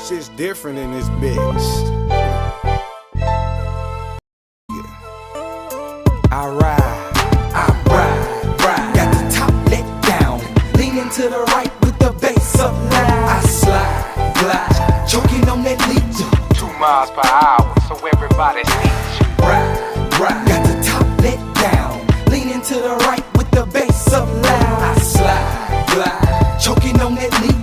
Shit's different in this bitch. I ride. Got the top let down, leaning to the right with the bass up loud. I slide, glide, choking on that lead. 2 miles per hour, so everybody sees you. Ride. Got the top let down, leaning to the right with the bass up loud. I slide, glide, choking on that lead.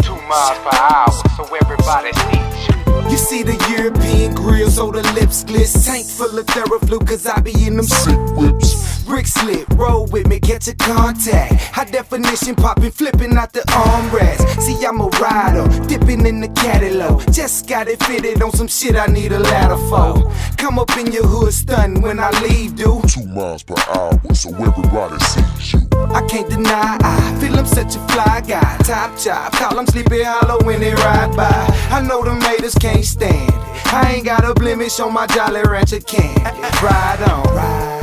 2 miles per hour, so everybody sees you. You see the European grill, so the lips gliss. Tank full of Theraflu, cause I be in them shit whips. Brick slip, roll with me, catch a contact. High definition popping, flipping out the armrest. See, I'm a rider, dipping in the catalog. Just got it fitted on some shit I need a ladder for. Come up in your hood stunting when I leave, dude. 2 miles per hour, so everybody sees you. I can't deny, I feel I'm such a fly guy. Top job, call him Sleepy Hollow when they ride by. I know them haters can't stand it. I ain't got a blemish on my Jolly Rancher candy. Ride on, ride.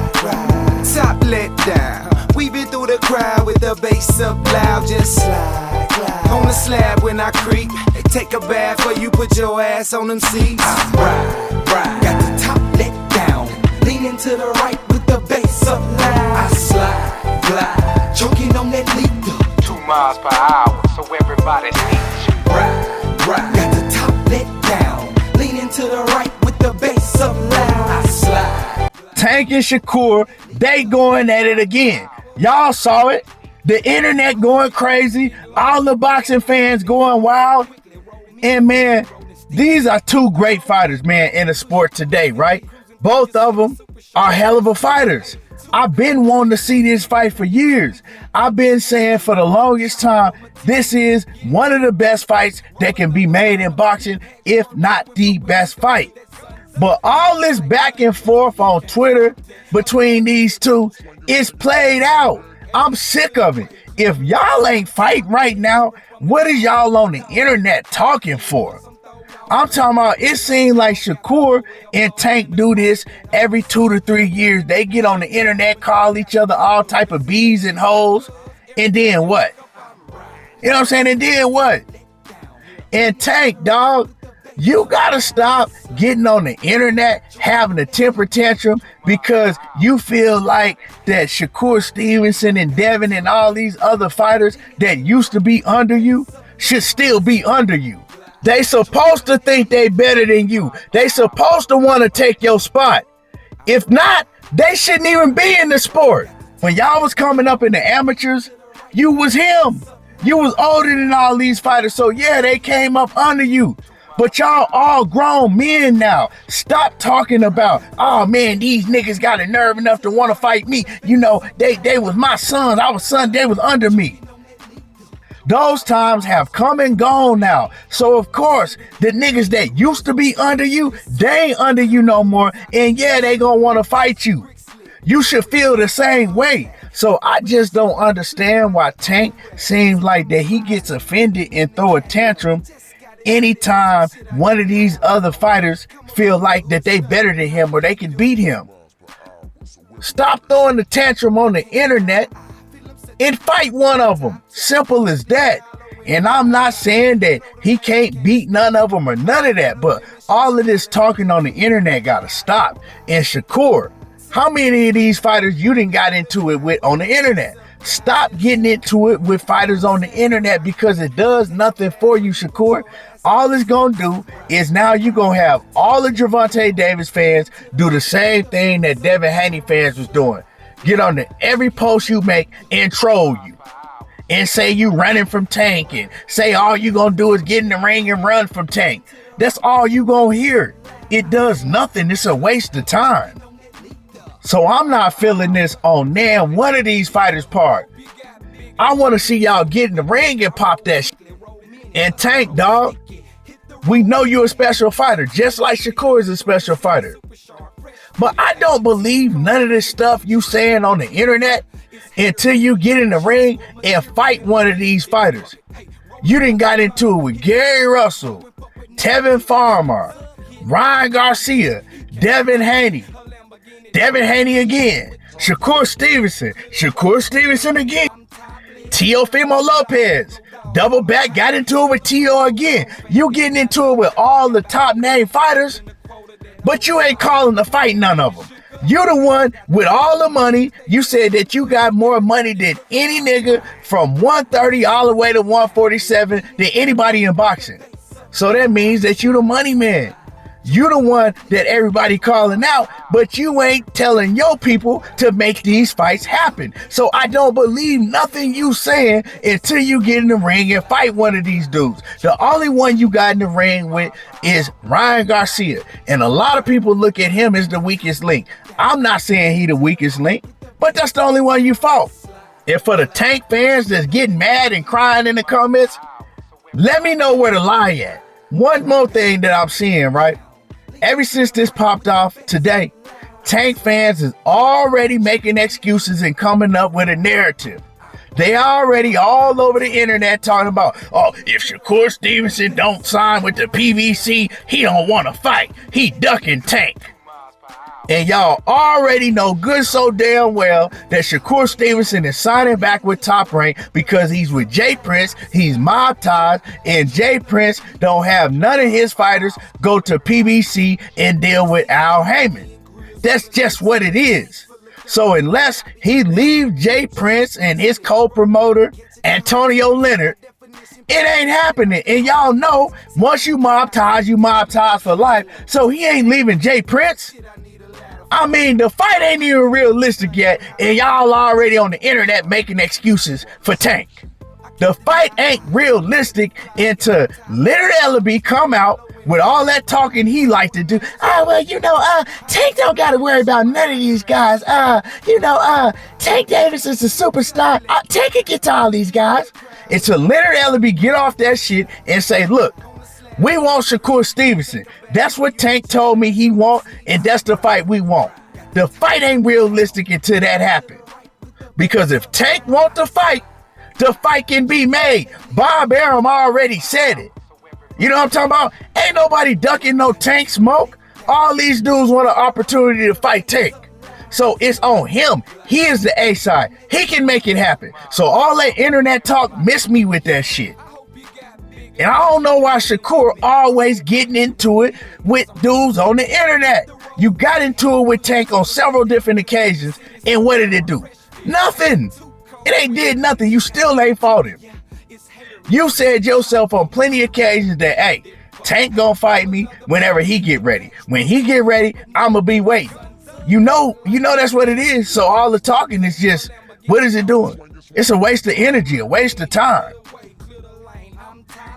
Top let down, weaving through the crowd with the bass up loud. Just slide, glide on the slab when I creep. Take a bath before you put your ass on them seats. Ride. Got the top let down, leaning to the right with the bass up loud. I slide, glide, choking on that lead. 2 miles per hour, so everybody sees you. Ride. Got the top let down, leaning to the right with the bass up loud. I slide. Tank and Shakur, they going at it again. Y'all saw it. The internet going crazy. All the boxing fans going wild. And man, these are two great fighters, man, in the sport today, right? Both of them are hell of a fighters. I've been wanting to see this fight for years. I've been saying for the longest time, this is one of the best fights that can be made in boxing, if not the best fight. But all this back and forth on Twitter between these two is played out. I'm sick of it. If y'all ain't fighting right now, what is y'all on the internet talking for? I'm talking about, it seems like Shakur and Tank do this every 2 to 3 years. They get on the internet, call each other all type of bees and hoes, and then what? You know what I'm saying? And then what? And Tank, dog, you gotta stop getting on the internet, having a temper tantrum because you feel like that Shakur Stevenson and Devin and all these other fighters that used to be under you should still be under you. They supposed to think they better than you. They supposed to want to take your spot. If not, they shouldn't even be in the sport. When y'all was coming up in the amateurs, you was him. You was older than all these fighters, so yeah, they came up under you. But y'all all grown men now. Stop talking about, oh man, these niggas got a nerve enough to want to fight me. You know, they was my sons. I was son, they was under me. Those times have come and gone now. So of course, the niggas that used to be under you, they ain't under you no more. And yeah, they gonna want to fight you. You should feel the same way. So I just don't understand why Tank seems like that he gets offended and throw a tantrum anytime one of these other fighters feel like that they better than him or they can beat him. Stop throwing the tantrum on the internet and fight one of them. Simple as that. And I'm not saying that he can't beat none of them or none of that, but all of this talking on the internet gotta stop. And Shakur, how many of these fighters you done got into it with on the internet? Stop getting into it with fighters on the internet because it does nothing for you, Shakur. All it's gonna do is now you're gonna have all the Gervonta Davis fans do the same thing that Devin Haney fans was doing. Get on to every post you make and troll you. And say you running from Tank and say all you gonna do is get in the ring and run from Tank. That's all you gonna hear. It does nothing. It's a waste of time. So I'm not feeling this on damn one of these fighters' part. I want to see y'all get in the ring and pop that shit. And Tank, dog, we know you're a special fighter, just like Shakur is a special fighter. But I don't believe none of this stuff you saying on the internet until you get in the ring and fight one of these fighters. You done got into it with Gary Russell, Tevin Farmer, Ryan Garcia, Devin Haney again, Shakur Stevenson again. Teofimo Lopez, double back, got into it with Teo again. You getting into it with all the top name fighters, but you ain't calling to fight none of them. You the one with all the money. You said that you got more money than any nigga from 130 all the way to 147 than anybody in boxing. So that means that you the money man. You the one that everybody calling out, but you ain't telling your people to make these fights happen. So I don't believe nothing you saying until you get in the ring and fight one of these dudes. The only one you got in the ring with is Ryan Garcia. And a lot of people look at him as the weakest link. I'm not saying he the weakest link, but that's the only one you fought. And for the Tank fans that's getting mad and crying in the comments, let me know where the lie at. One more thing that I'm seeing, right? Ever since this popped off today, Tank fans is already making excuses and coming up with a narrative. They already all over the internet talking about, oh, if Shakur Stevenson don't sign with the PBC, he don't want to fight. He ducking Tank. And y'all already know good so damn well that Shakur Stevenson is signing back with Top Rank because he's with Jay Prince, he's mob ties, and Jay Prince don't have none of his fighters go to PBC and deal with Al Heyman. That's just what it is. So unless he leaves Jay Prince and his co-promoter, Antonio Leonard, it ain't happening. And y'all know, once you mob ties for life. So he ain't leaving Jay Prince. I mean, the fight ain't even realistic yet, and y'all already on the internet making excuses for Tank. The fight ain't realistic until Leonard Ellaby come out with all that talking he like to do. Tank don't got to worry about none of these guys. Tank Davis is a superstar. Tank can get to all these guys. Until Leonard Ellaby get off that shit and say, look, we want Shakur Stevenson. That's what Tank told me he want, and that's the fight we want. The fight ain't realistic until that happens. Because if Tank want the fight can be made. Bob Arum already said it. You know what I'm talking about? Ain't nobody ducking no Tank smoke. All these dudes want an opportunity to fight Tank. So it's on him. He is the A side. He can make it happen. So all that internet talk, miss me with that shit. And I don't know why Shakur always getting into it with dudes on the internet. You got into it with Tank on several different occasions, and what did it do? Nothing. It ain't did nothing. You still ain't fought him. You said yourself on plenty of occasions that, hey, Tank gonna fight me whenever he get ready. When he get ready, I'ma be waiting. You know that's what it is. So all the talking is just, what is it doing? It's a waste of energy, a waste of time.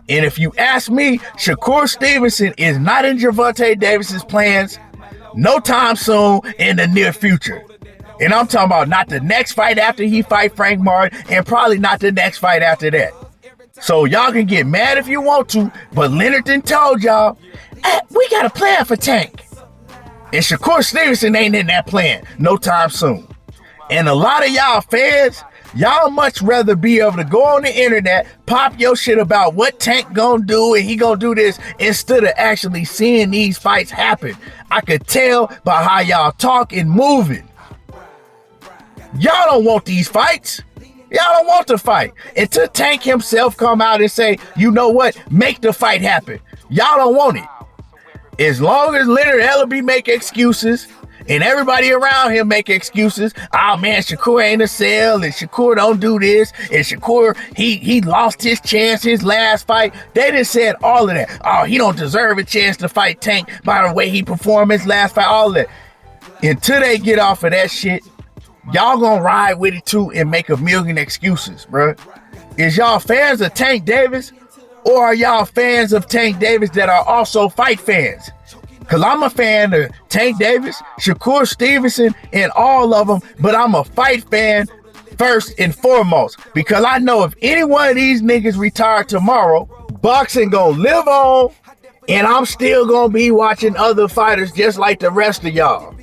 And if you ask me, Shakur Stevenson is not in Gervonta Davis's plans no time soon in the near future. And I'm talking about not the next fight after he fight Frank Martin, and probably not the next fight after that. So y'all can get mad if you want to, but Leonard done told y'all, hey, we got a plan for Tank. And Shakur Stevenson ain't in that plan no time soon. And a lot of y'all fans, y'all much rather be able to go on the internet, pop your shit about what Tank gonna do and he gonna do this, instead of actually seeing these fights happen. I could tell by how y'all talk and moving. Y'all don't want these fights. Y'all don't want the fight. Until Tank himself come out and say, you know what, make the fight happen. Y'all don't want it. As long as Leonard Ellaby make excuses, and everybody around him make excuses. Oh man, Shakur ain't a sell, and Shakur don't do this, and Shakur, he lost his chance his last fight. They just said all of that. Oh, he don't deserve a chance to fight Tank by the way he performed his last fight, all of that. Until they get off of that shit, y'all gonna ride with it too and make a million excuses, bro. Is y'all fans of Tank Davis, or are y'all fans of Tank Davis that are also fight fans? Because I'm a fan of Tank Davis, Shakur Stevenson, and all of them, but I'm a fight fan first and foremost. Because I know if any one of these niggas retire tomorrow, boxing gonna live on, and I'm still gonna be watching other fighters just like the rest of y'all.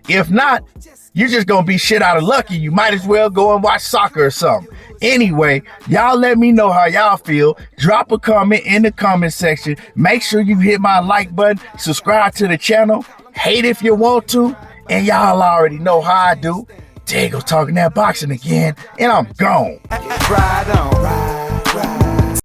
If not, you're just gonna be shit out of lucky. You might as well go and watch soccer or something. Anyway, y'all let me know how y'all feel. Drop a comment in the comment section. Make sure you hit my like button. Subscribe to the channel. Hate if you want to. And y'all already know how I do. There you go talking that boxing again, and I'm gone. Ride on, ride, ride.